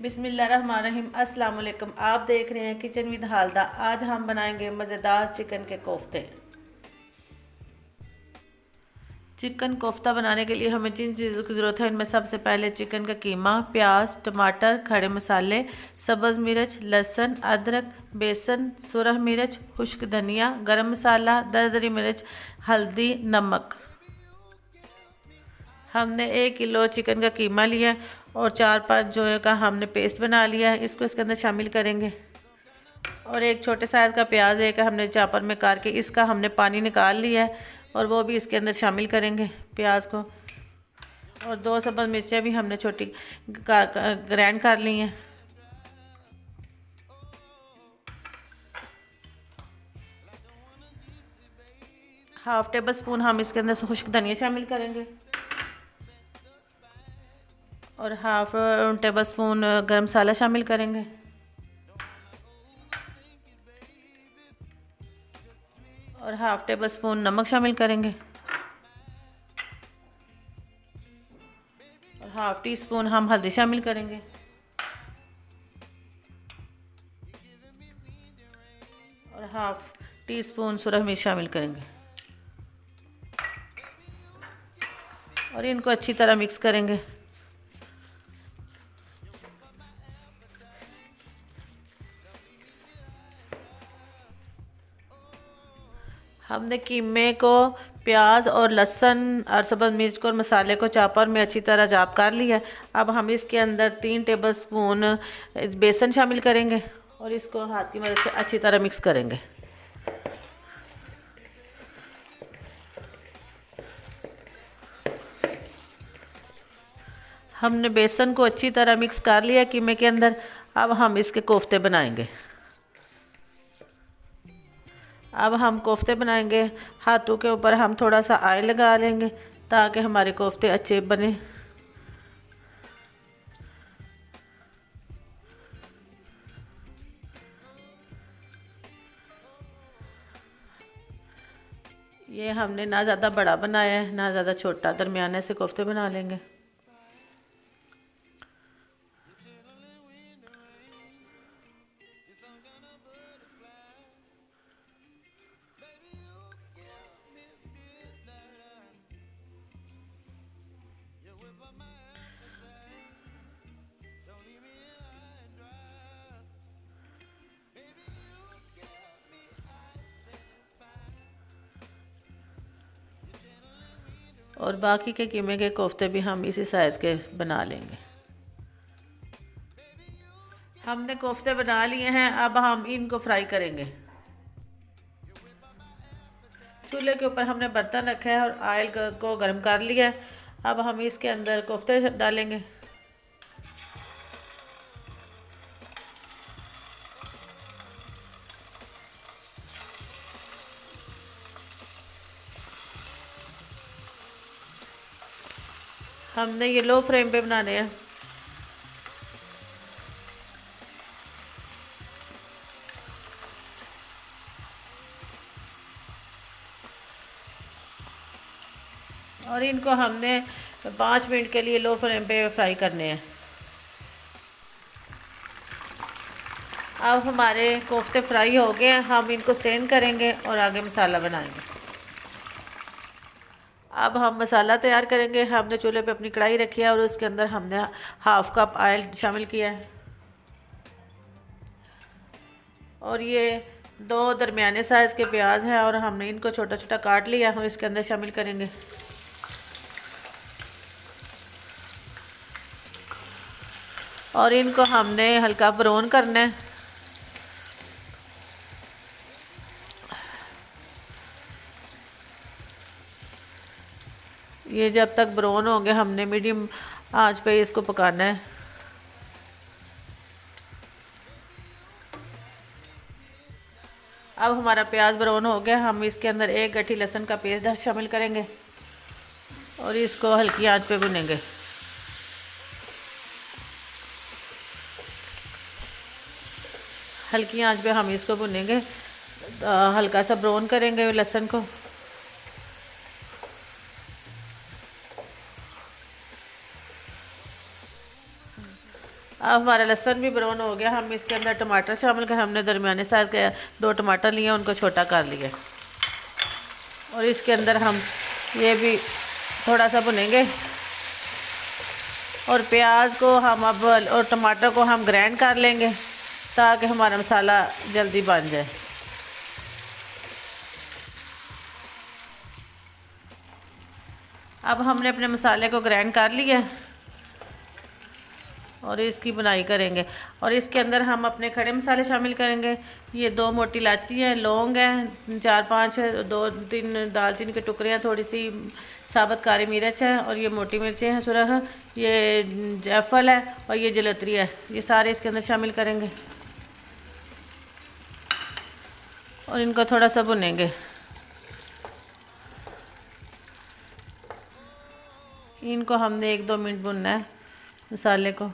बिस्मिल्लाहिर्रहमानिर्रहीम। अस्सलाम वालेकुम। आप देख रहे हैं किचन विद हालदा। आज हम बनाएंगे मज़ेदार चिकन के कोफ्ते। चिकन कोफ्ता बनाने के लिए हमें जिन चीज़ों की ज़रूरत है इनमें सबसे पहले चिकन का कीमा, प्याज, टमाटर, खड़े मसाले, सब्ज़ मिर्च, लहसुन, अदरक, बेसन, सुरख मिर्च, खुश्क धनिया, गरम मसाला, दरदरी मिर्च, हल्दी, नमक। हमने 1 किलो चिकन का कीमा लिया और 4-5 जो है का हमने पेस्ट बना लिया है, इसको इसके अंदर शामिल करेंगे। और एक छोटे साइज़ का प्याज लेकर हमने चापर में काट के इसका हमने पानी निकाल लिया है और वो भी इसके अंदर शामिल करेंगे प्याज को। और 2 सब्ज़ मिर्चें भी हमने छोटी ग्राइंड कर ली हैं। हाफ टेबल स्पून हम इसके अंदर खुश्क धनिया शामिल करेंगे और हाफ टेबल स्पून गरम मसाला शामिल करेंगे और हाफ टेबल स्पून नमक शामिल करेंगे और हाफ टी स्पून हम हल्दी शामिल करेंगे और हाफ टी स्पून सुरख मिर्च शामिल करेंगे और इनको अच्छी तरह मिक्स करेंगे। हमने कीमे को, प्याज और लहसुन और सब्ज़ मिर्च को और मसाले को चॉपर में अच्छी तरह चाप कर लिया। अब हम इसके अंदर 3 टेबल स्पून बेसन शामिल करेंगे और इसको हाथ की मदद से अच्छी तरह मिक्स करेंगे। हमने बेसन को अच्छी तरह मिक्स कर लिया कीमे के अंदर। अब हम इसके कोफ्ते बनाएंगे। अब हम कोफ्ते बनाएंगे। हाथों के ऊपर हम थोड़ा सा ऑयल लगा लेंगे ताकि हमारे कोफ्ते अच्छे बने। ये हमने ना ज़्यादा बड़ा बनाया है ना ज़्यादा छोटा, दरमियाने से कोफ्ते बना लेंगे। और बाकी के कीमे के कोफ्ते भी हम इसी साइज़ के बना लेंगे। हमने कोफ्ते बना लिए हैं। अब हम इनको फ्राई करेंगे। चूल्हे के ऊपर हमने बर्तन रखा है और ऑयल को गर्म कर लिया है। अब हम इसके अंदर कोफ्ते डालेंगे। हमने ये लो फ्लेम पे बनाने हैं। और इनको हमने 5 मिनट के लिए लो फ्लेम पे फ्राई करने हैं। अब हमारे कोफ्ते फ्राई हो गए हैं। हम इनको स्टेन करेंगे और आगे मसाला बनाएंगे। अब हम मसाला तैयार करेंगे। हमने चूल्हे पे अपनी कढ़ाई रखी है और उसके अंदर हमने हाफ कप ऑयल शामिल किया है और ये 2 दरमियाने साइज़ के प्याज हैं और हमने इनको छोटा छोटा काट लिया है और इसके अंदर शामिल करेंगे। और इनको हमने हल्का ब्राउन करना है। ये जब तक ब्राउन होंगे हमने मीडियम आंच पे इसको पकाना है। अब हमारा प्याज ब्राउन हो गया। हम इसके अंदर 1 गट्ठी लहसुन का पेस्ट शामिल करेंगे और इसको हल्की आंच पे भुनेंगे। हल्की आंच पे हम इसको भुनेंगे। हल्का सा ब्राउन करेंगे लहसुन को। अब हमारा लहसुन भी ब्राउन हो गया। हम इसके अंदर टमाटर शामिल कर, हमने दरमियाने साइज के 2 टमाटर लिए, उनको छोटा कर लिया। और इसके अंदर हम ये भी थोड़ा सा भुनेंगे। और प्याज को हम अब और टमाटर को हम ग्राइंड कर लेंगे ताकि हमारा मसाला जल्दी बन जाए। अब हमने अपने मसाले को ग्राइंड कर लिया और इसकी बुनाई करेंगे। और इसके अंदर हम अपने खड़े मसाले शामिल करेंगे। ये 2 मोटी इलायची है, लौंग है 4-5, 2-3 दालचीनी के टुकड़े हैं, थोड़ी सी साबुत काली मिर्च है, और ये मोटी मिर्चें हैं सुरह, ये जायफल है और ये जलत्री है। ये सारे इसके अंदर शामिल करेंगे और इनको थोड़ा सा भुनेंगे। इनको हमने 1-2 मिनट भुनना है मसाले को।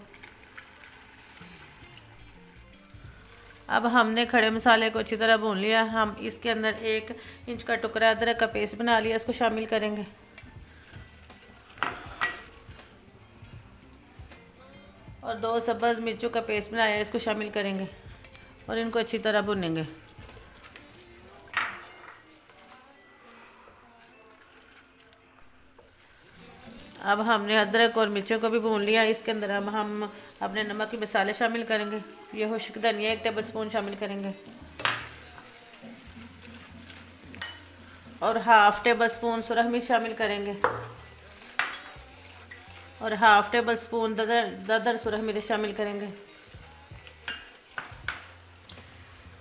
अब हमने खड़े मसाले को अच्छी तरह भून लिया। हम इसके अंदर 1 इंच का टुकड़ा अदरक का पेस्ट बना लिया, इसको शामिल करेंगे। और 2 सब्ज़ मिर्चों का पेस्ट बनाया, इसको शामिल करेंगे और इनको अच्छी तरह भूनेंगे। अब हमने अदरक और मिर्चों को भी भून लिया। इसके अंदर अब हम अपने नमक के मसाले शामिल करेंगे। ये खुश्क धनिया 1 टेबलस्पून शामिल करेंगे और 1/2 टेबलस्पून सुरख मिर्च शामिल करेंगे और 1/2 टेबलस्पून दरदर सुरख मिर्च शामिल करेंगे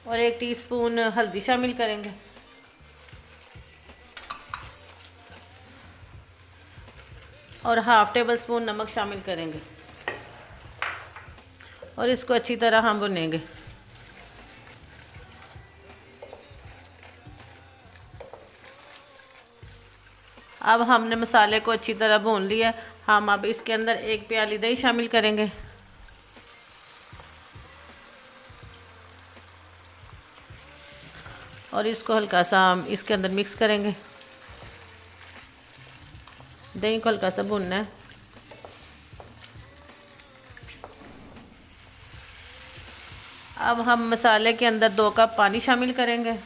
और 1 टीस्पून हल्दी शामिल करेंगे और 1/2 टेबलस्पून नमक शामिल करेंगे और इसको अच्छी तरह हम भुनेंगे। अब हमने मसाले को अच्छी तरह भून लिया। हम अब इसके अंदर 1 प्याली दही शामिल करेंगे और इसको हल्का सा हम इसके अंदर मिक्स करेंगे। दही को हल्का सा भूनना है। अब हम मसाले के अंदर 2 कप पानी शामिल करेंगे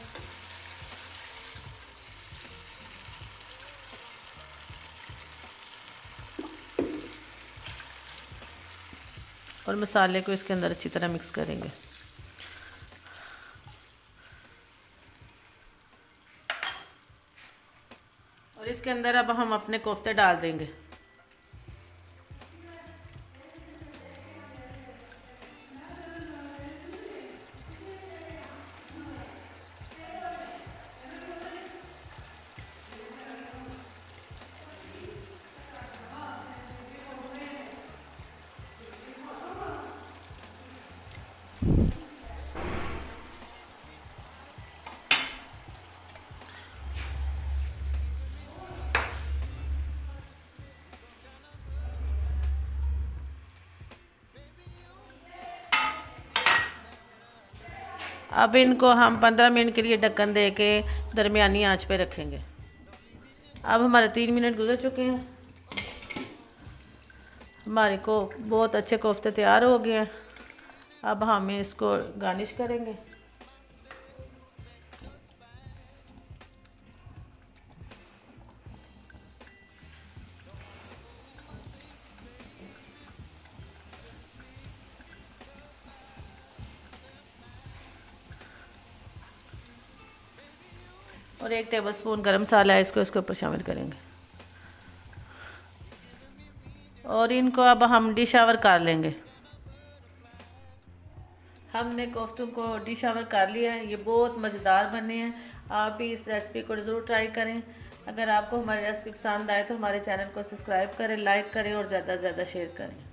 और मसाले को इसके अंदर अच्छी तरह मिक्स करेंगे। और इसके अंदर अब हम अपने कोफ्ते डाल देंगे। अब इनको हम 15 मिनट के लिए ढक्कन दे के दरमियानी आंच पे रखेंगे। अब हमारे 3 मिनट गुजर चुके हैं। हमारे को बहुत अच्छे कोफ्ते तैयार हो गए हैं। अब हम इसको गार्निश करेंगे। और 1 टेबलस्पून गरम मसाला है, इसको इसके ऊपर शामिल करेंगे और इनको अब हम डिश आवर कर लेंगे। हमने कोफ्तों को डिश आवर कर लिया है। ये बहुत मज़ेदार बने हैं। आप भी इस रेसिपी को ज़रूर ट्राई करें। अगर आपको हमारी रेसिपी पसंद आए तो हमारे चैनल को सब्सक्राइब करें, लाइक करें और ज़्यादा से ज़्यादा शेयर करें।